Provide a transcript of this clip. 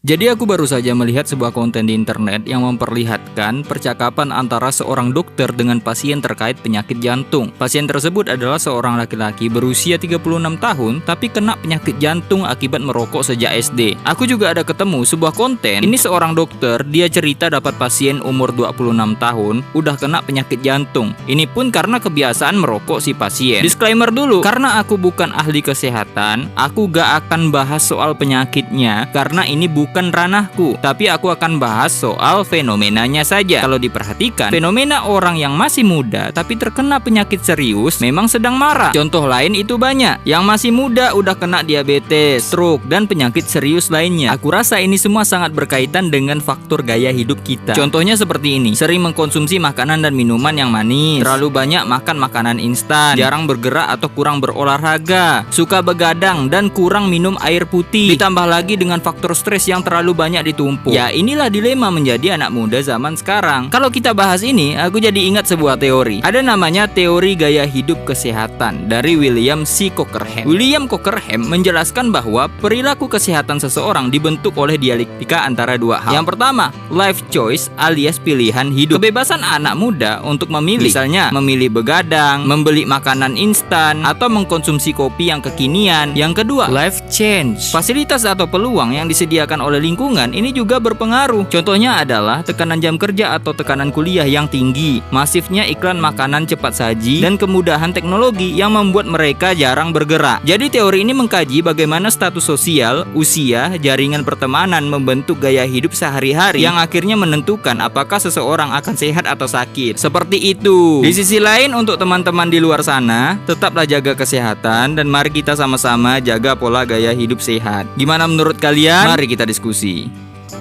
Jadi aku baru saja melihat sebuah konten di internet yang memperlihatkan percakapan antara seorang dokter dengan pasien terkait penyakit jantung. Pasien tersebut adalah seorang laki-laki berusia 36 tahun tapi kena penyakit jantung akibat merokok sejak SD. Aku juga ada ketemu sebuah konten, ini seorang dokter, dia cerita dapat pasien umur 26 tahun udah kena penyakit jantung. Ini pun karena kebiasaan merokok si pasien. Disclaimer dulu, karena aku bukan ahli kesehatan, aku gak akan bahas soal penyakitnya karena ini bukan ranahku, tapi aku akan bahas soal fenomenanya saja. Kalau diperhatikan, fenomena orang yang masih muda tapi terkena penyakit serius memang sedang marak. Contoh lain itu banyak, yang masih muda udah kena diabetes, stroke, dan penyakit serius lainnya. Aku rasa ini semua sangat berkaitan dengan faktor gaya hidup kita. Contohnya seperti ini, sering mengkonsumsi makanan dan minuman yang manis, terlalu banyak makan makanan instan, jarang bergerak atau kurang berolahraga, suka begadang dan kurang minum air putih, ditambah lagi dengan faktor stres yang terlalu banyak ditumpuk. Ya, inilah dilema menjadi anak muda zaman sekarang. Kalau kita bahas ini, aku jadi ingat sebuah teori. Ada namanya teori gaya hidup kesehatan dari William C. Cockerham. William Cockerham menjelaskan bahwa perilaku kesehatan seseorang dibentuk oleh dialektika antara dua hal. Yang pertama, life choice alias pilihan hidup. Kebebasan anak muda untuk memilih, misalnya memilih begadang, membeli makanan instan, atau mengkonsumsi kopi yang kekinian. Yang kedua, life change. Fasilitas atau peluang yang disediakan oleh lingkungan ini juga berpengaruh. Contohnya adalah tekanan jam kerja atau tekanan kuliah yang tinggi, masifnya iklan makanan cepat saji, dan kemudahan teknologi yang membuat mereka jarang bergerak. Jadi teori ini mengkaji bagaimana status sosial, usia, jaringan pertemanan membentuk gaya hidup sehari-hari yang akhirnya menentukan apakah seseorang akan sehat atau sakit. Seperti itu. Di sisi lain, untuk teman-teman di luar sana, tetaplah jaga kesehatan dan mari kita sama-sama jaga pola gaya hidup sehat. Gimana menurut kalian? Mari kita diskusi.